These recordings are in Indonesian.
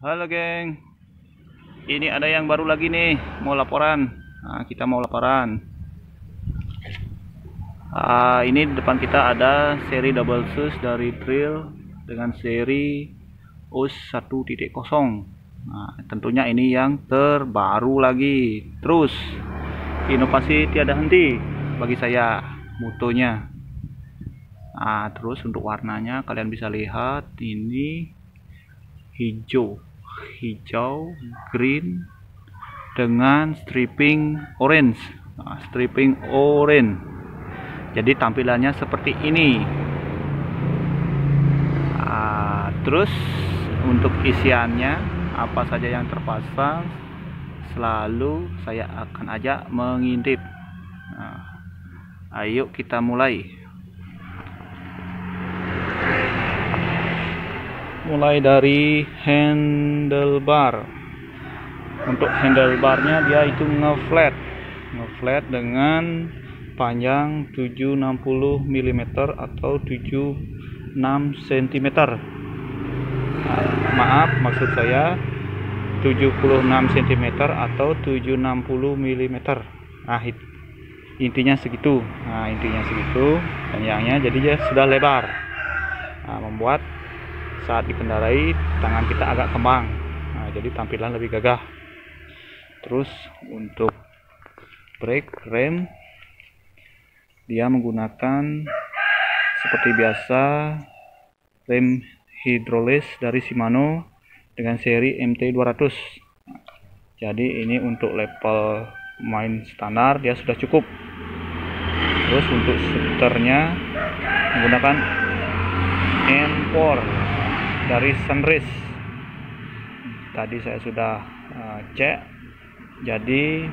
Halo geng, ini ada yang baru lagi nih, mau laporan. Kita mau laporan. Ini di depan kita ada seri double sus dari Trill dengan seri US 1.0. Tentunya ini yang terbaru lagi. Terus, inovasi tiada henti bagi saya, mutunya. Terus untuk warnanya kalian bisa lihat ini hijau, green dengan stripping orange. Jadi tampilannya seperti ini. Terus untuk isiannya apa saja yang terpasang selalu saya akan ajak mengintip. Ayo kita mulai. Mulai dari handlebar. Untuk handlebarnya dia itu ngeflat dengan panjang 760 mm atau 76 cm. Maksud saya 76 cm atau 760 mm. Intinya segitu. Panjangnya, jadi dia sudah lebar. Membuat saat dikendarai tangan kita agak kembang. Jadi tampilan lebih gagah. Terus untuk brake rem dia menggunakan seperti biasa rem hidrolis dari Shimano dengan seri MT200. Jadi ini untuk level main standar dia sudah cukup. Terus untuk shifternya menggunakan M4 dari Sunrise. Tadi saya sudah cek, jadi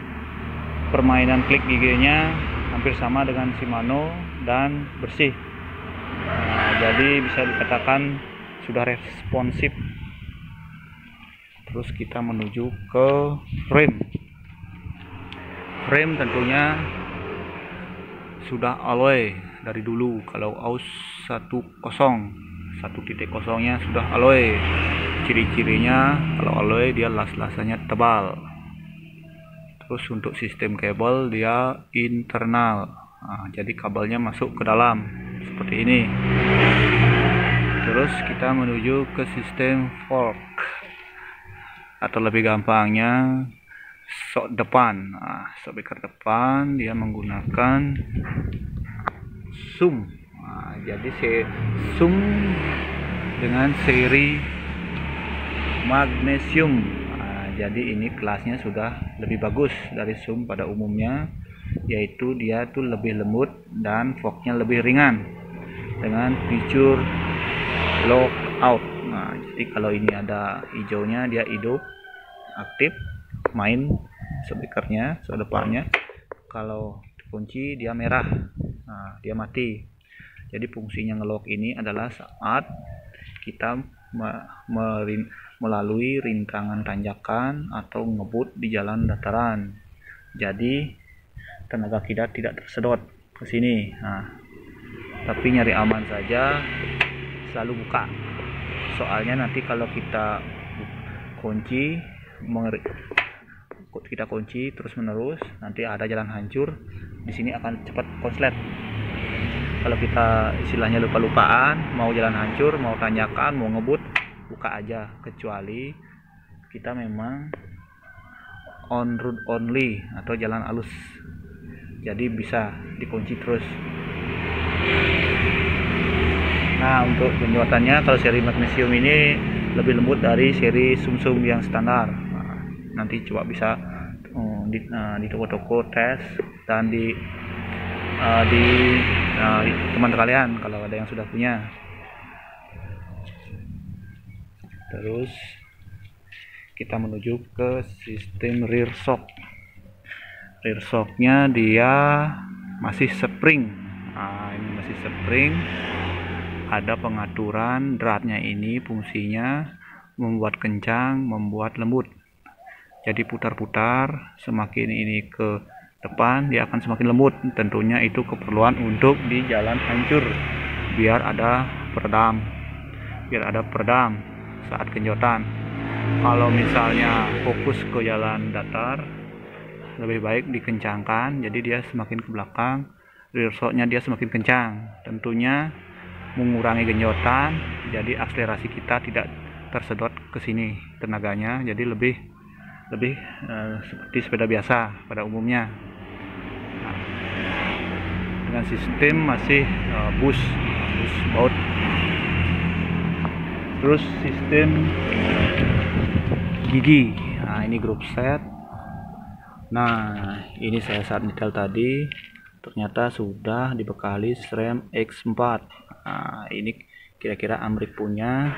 permainan klik giginya hampir sama dengan Shimano dan bersih. Jadi bisa dikatakan sudah responsif. Terus kita menuju ke frame tentunya sudah alloy dari dulu. Kalau aus 1.0-nya sudah alloy. Ciri-cirinya kalau alloy dia las-lasannya tebal. Terus untuk sistem kabel dia internal. Jadi kabelnya masuk ke dalam seperti ini. Terus kita menuju ke sistem fork, atau lebih gampangnya shock depan. Shock depan dia menggunakan sum. Jadi sum dengan seri magnesium. Jadi ini kelasnya sudah lebih bagus dari sum pada umumnya, yaitu dia tuh lebih lembut dan forknya lebih ringan dengan fitur lockout. Jadi kalau ini ada hijaunya dia hidup aktif main speakernya shock depannya. Kalau dikunci dia merah, dia mati. Jadi fungsinya ngelock ini adalah saat kita melalui rintangan tanjakan atau ngebut di jalan dataran. Jadi tenaga kita tidak tersedot ke sini. Tapi nyari aman saja selalu buka. Soalnya nanti kalau kita kunci terus menerus, nanti ada jalan hancur di sini akan cepat konslet. Kalau kita istilahnya lupa-lupaan, mau jalan hancur, mau tanjakan, mau ngebut, buka aja. Kecuali kita memang on road only atau jalan halus, jadi bisa dikunci terus. Untuk penjuatannya, kalau seri magnesium ini lebih lembut dari seri sum-sum yang standar. Nanti coba bisa di toko-toko tes dan di teman kalian kalau ada yang sudah punya. Terus kita menuju ke sistem rear shock. Rear shocknya dia masih spring. Ini masih spring. Ada pengaturan dratnya, ini fungsinya membuat kencang, membuat lembut. Jadi putar-putar, semakin ini ke depan dia akan semakin lembut. Tentunya itu keperluan untuk di jalan hancur, biar ada peredam saat kenjotan. Kalau misalnya fokus ke jalan datar, lebih baik dikencangkan, jadi dia semakin ke belakang, rear shocknya dia semakin kencang, tentunya mengurangi genjotan, jadi akselerasi kita tidak tersedot ke sini tenaganya, jadi lebih seperti sepeda biasa pada umumnya. Nah, dengan sistem masih bus baut. Terus sistem gigi, nah ini group set. Nah ini saya saat nyetel tadi ternyata sudah dibekali SRAM X4. Nah ini kira-kira Amrik punya.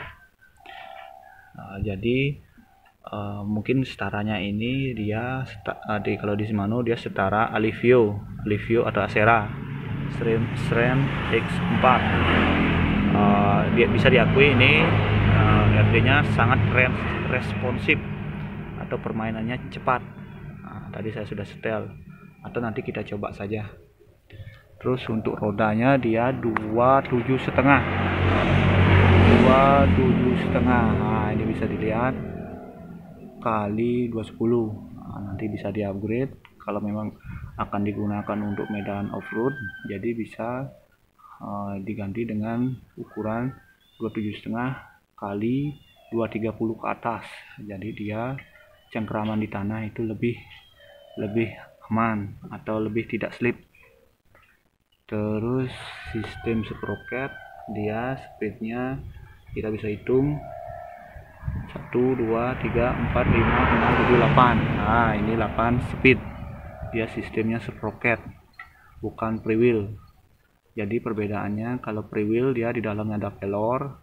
Jadi mungkin setaranya ini dia kalau di Shimano dia setara Alivio atau Acera. SRAM X4 dia bisa diakui ini RD-nya sangat responsif atau permainannya cepat. Tadi saya sudah setel, atau nanti kita coba saja. Terus untuk rodanya dia 27,5. Nah ini bisa dilihat kali 210. Nanti bisa di-upgrade kalau memang akan digunakan untuk medan off-road, jadi bisa diganti dengan ukuran 27,5 kali 230 ke atas, jadi dia cengkeraman di tanah itu lebih aman atau lebih tidak slip. Terus sistem sprocket, dia speednya kita bisa hitung 1, 2, 3, 4, 5, 6, 7, 8. Nah ini 8 speed, dia sistemnya sprocket bukan freewheel. Jadi perbedaannya, kalau freewheel dia di dalamnya ada pelor,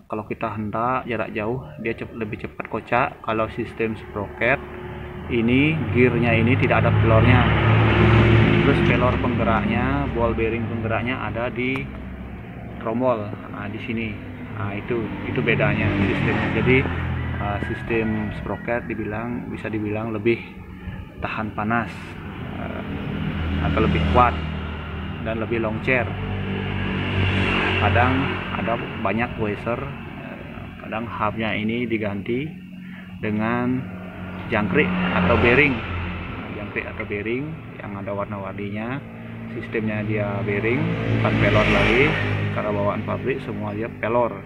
kalau kita hendak jarak jauh dia lebih cepat kocak. Kalau sistem sprocket ini gearnya ini tidak ada pelornya, terus pelor penggeraknya, ball bearing penggeraknya ada di tromol. Nah di sini, nah itu bedanya sistemnya. Jadi sistem sprocket bisa dibilang lebih tahan panas atau lebih kuat dan lebih longcer. Kadang ada banyak washer, kadang hubnya ini diganti dengan jangkrik atau bearing. Yang ada warna-warninya, sistemnya dia bearing bukan pelor lagi, karena bawaan pabrik semua dia pelor.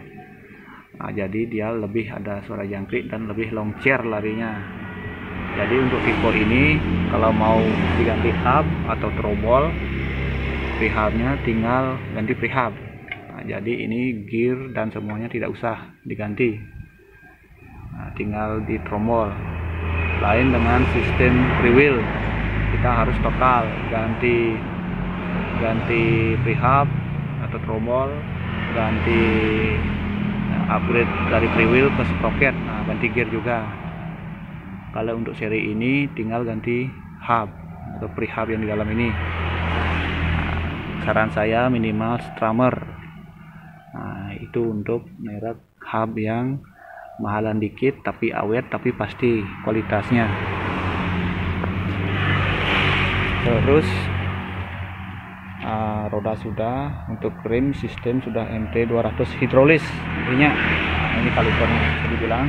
Nah jadi dia lebih ada suara jangkrik dan lebih longcer larinya. Jadi untuk tipe ini kalau mau diganti hub atau trobol, prehubnya tinggal ganti prehub. Nah, jadi ini gear dan semuanya tidak usah diganti, tinggal di tromol. Lain dengan sistem freewheel, kita harus total ganti prehub atau tromol, ganti upgrade dari freewheel ke sprocket, ganti gear juga. Kalau untuk seri ini tinggal ganti hub atau prehub yang di dalam ini. Saran saya minimal strummer. Nah itu untuk merek hub yang mahalan dikit tapi awet, tapi pasti kualitasnya. Terus roda sudah, untuk rim sistem sudah MT 200 hidrolis intinya. Ini kalipernya bisa dibilang.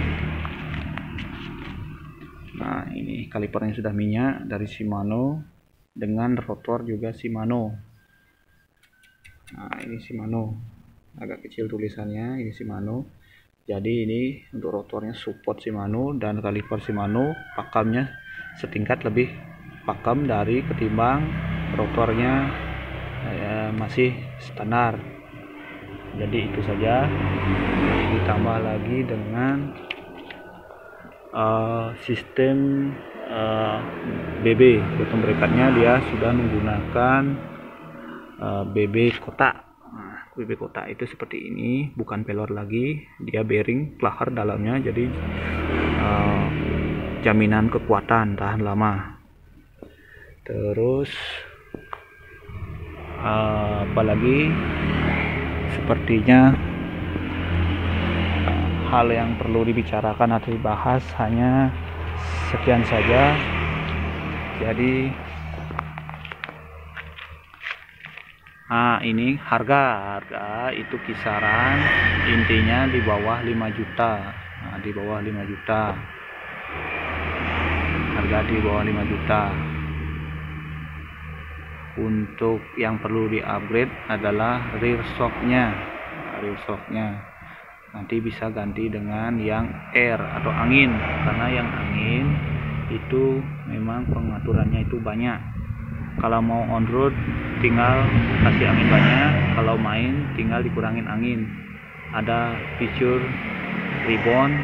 Nah ini kalipernya sudah minyak dari Shimano, dengan rotor juga Shimano. Nah ini Shimano, agak kecil tulisannya, ini Shimano. Jadi ini untuk rotornya support Shimano, dan kaliper Shimano pakamnya setingkat lebih pakam dari ketimbang rotornya masih standar. Jadi itu saja, ditambah lagi dengan sistem BB, bottom bracketnya dia sudah menggunakan BB kotak. BB kotak itu seperti ini, bukan pelor lagi, dia bearing plaher dalamnya, jadi jaminan kekuatan, tahan lama. Terus apalagi sepertinya hal yang perlu dibicarakan atau dibahas hanya sekian saja. Jadi ini harga itu kisaran intinya di bawah 5 juta. Nah, di bawah 5 juta, harga di bawah 5 juta. Untuk yang perlu di upgrade adalah rear shocknya. Nanti bisa ganti dengan yang air atau angin, karena yang angin itu memang pengaturannya itu banyak. Kalau mau on road tinggal kasih angin banyak, kalau main tinggal dikurangin angin. Ada fitur rebound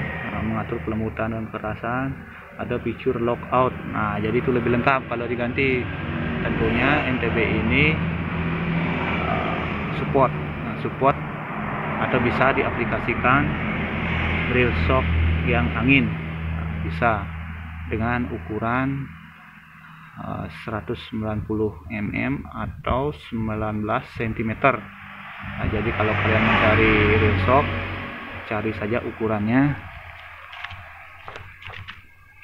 mengatur kelembutan dan kekerasan, ada fitur lockout. Nah, jadi itu lebih lengkap kalau diganti. Tentunya MTB ini support atau bisa diaplikasikan rear shock yang angin. Bisa dengan ukuran 190 mm atau 19 cm. Nah, jadi kalau kalian mencari rear shock, cari saja ukurannya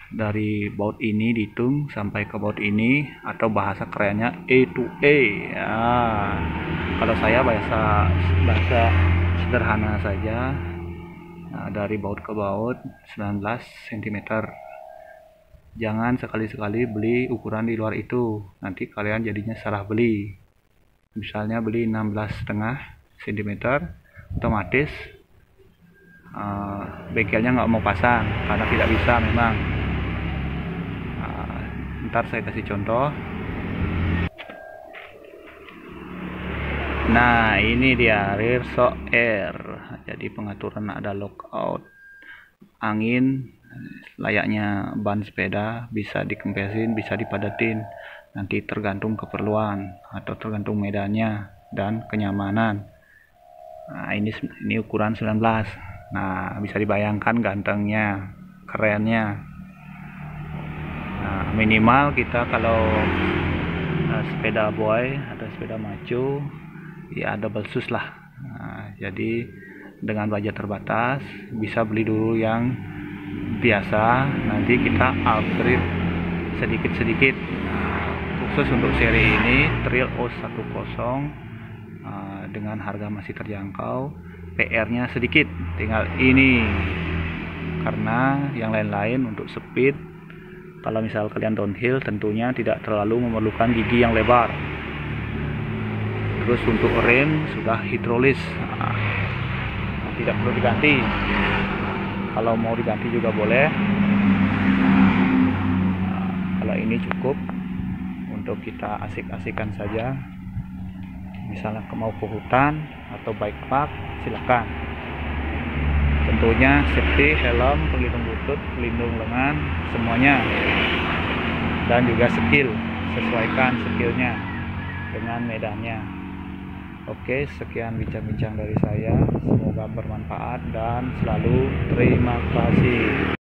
dari baut ini dihitung sampai ke baut ini, atau bahasa kerennya A to A ya. Kalau saya bahasa sederhana saja, nah, dari baut ke baut 19 cm. Jangan sekali-sekali beli ukuran di luar itu, nanti kalian jadinya salah beli. Misalnya beli 16,5 cm, otomatis bengkelnya nggak mau pasang karena tidak bisa memang. Ntar saya kasih contoh. Nah, ini dia rear shock air. Jadi pengaturan ada lockout, angin layaknya ban sepeda, bisa dikempesin, bisa dipadatin, nanti tergantung keperluan atau tergantung medannya dan kenyamanan. Nah, ini ukuran 19. Nah, bisa dibayangkan gantengnya, kerennya. Nah, minimal kita kalau sepeda boy atau sepeda maco ya double sus lah. Nah, jadi dengan budget terbatas bisa beli dulu yang biasa, nanti kita upgrade sedikit-sedikit. Nah, khusus untuk seri ini Trail O10 dengan harga masih terjangkau, PR-nya sedikit, tinggal ini. Karena yang lain-lain untuk speed, kalau misal kalian downhill tentunya tidak terlalu memerlukan gigi yang lebar. Terus untuk rem sudah hidrolis, tidak perlu diganti. Kalau mau diganti juga boleh. Kalau ini cukup untuk kita asik-asikan saja, misalnya mau ke hutan atau bike park, silakan. Tentunya safety, helm, pelindung lutut, pelindung lengan, semuanya. Dan juga skill, sesuaikan skillnya dengan medannya. Oke, sekian bincang-bincang dari saya, semoga bermanfaat dan selalu terima kasih.